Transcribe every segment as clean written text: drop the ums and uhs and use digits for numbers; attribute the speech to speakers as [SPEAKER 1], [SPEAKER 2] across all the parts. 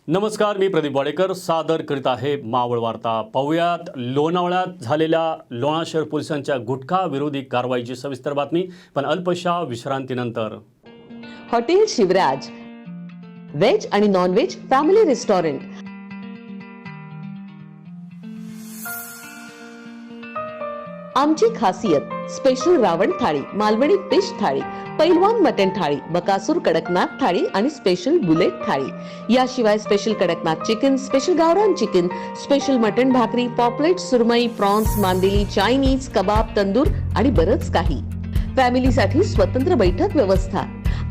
[SPEAKER 1] नमस्कार, मी प्रदीप वाडेकर सादर करीत आहे मावळ वार्ता। पाहुयात लोणावळ्यात झालेल्या लोणा शहर पोलिसांच्या गुटखा विरोधी कारवाईची सविस्तर बातमी, पण अल्पशा विश्रांतीनंतर।
[SPEAKER 2] हॉटेल शिवराज वेज आणि नॉन वेज फॅमिली रेस्टॉरंट। आमची खासियत स्पेशल रावण थाळी, मालवणी फिश थाळी, पैलवान मटन थाळी, बकासूर कडकनाथ थाळी आणि स्पेशल बुलेट थाळी। याशिवाय स्पेशल कडकनाथ चिकन, स्पेशल गावरान चिकन, स्पेशल मटन भाकरी, पॉपलेट, सुरमई, प्रॉन्स, मांदेली, चायनीज, कबाब, तंदूर आणि बरंच काही। फॅमिलीसाठी स्वतंत्र बैठक व्यवस्था।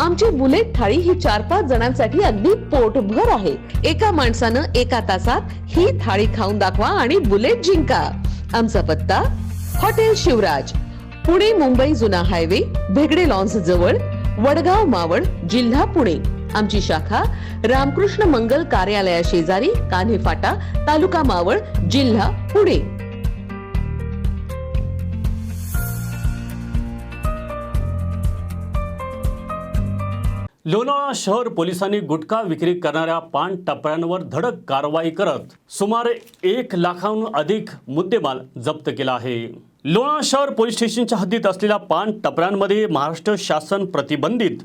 [SPEAKER 2] आमची बुलेट थाळी ही 4-5 जणांसाठी अगदी पोटभर आहे। एका माणसानं एका तासात ही थाळी खाऊन दाखवा आणि बुलेट जिंका। आमचा पत्ता हॉटेल शिवराज, पुणे मुंबई जुना हायवे, भेगडे लॉन्स जवळ, वडगाव मावळ, जिल्हा पुणे। आमची शाखा रामकृष्ण मंगल कार्यालया शेजारी, कान्हे फाटा, तालुका मावळ, जिल्हा पुणे।
[SPEAKER 1] लोणावळा शहर पोलिसांनी गुटखा विक्री करणाऱ्या पान टपऱ्यांवर धडक कारवाई करत सुमारे 1 लाखाहून अधिक मुद्देमाल जप्त केला आहे। लोणावळा शहर पोलीस स्टेशनच्या हद्दीत असलेल्या पान टपऱ्यांमध्ये महाराष्ट्र शासन प्रतिबंधित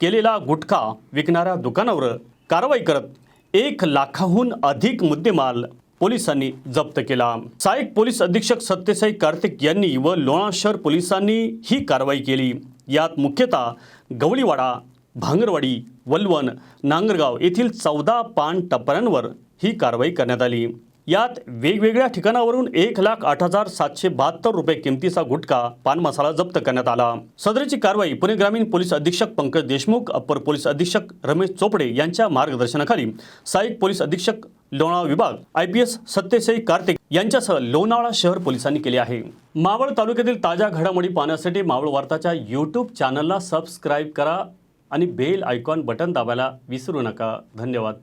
[SPEAKER 1] केलेला गुटखा विकणाऱ्या दुकानावर कारवाई करत 1 लाखाहून अधिक मुद्देमाल पोलिसांनी जप्त केला। सहाय्यक पोलीस अधीक्षक सत्यसाई कार्तिक यांनी व लोणावळा शहर पोलिसांनी ही कारवाई केली। यात मुख्यतः गवळीवाडा, भांगरवाडी, वलवण, नांगरगाव येथील 14 पान टपऱ्यांवर ही कारवाई करण्यात आली। यात वेगवेगळ्या ठिकाणावरून 1,08,772 रुपये किमतीचा गुटखा पान मसाला जप्त करण्यात आला। सदरची कारवाई पुणे ग्रामीण पोलीस अधीक्षक पंकज देशमुख, अप्पर पोलीस अधीक्षक रमेश चोपडे यांच्या मार्गदर्शनाखाली सहाय्यक पोलीस अधीक्षक लोणावळा विभाग IPS सत्यसाई कार्तिक यांच्यासह लोणावळा शहर पोलिसांनी केली आहे। मावळ तालुक्यातील ताज्या घडामोडी पाहण्यासाठी मावळ वार्ताच्या YouTube चॅनलला सबस्क्राईब करा आणि बेल आयकॉन बटन दाबायला विसरू नका। धन्यवाद।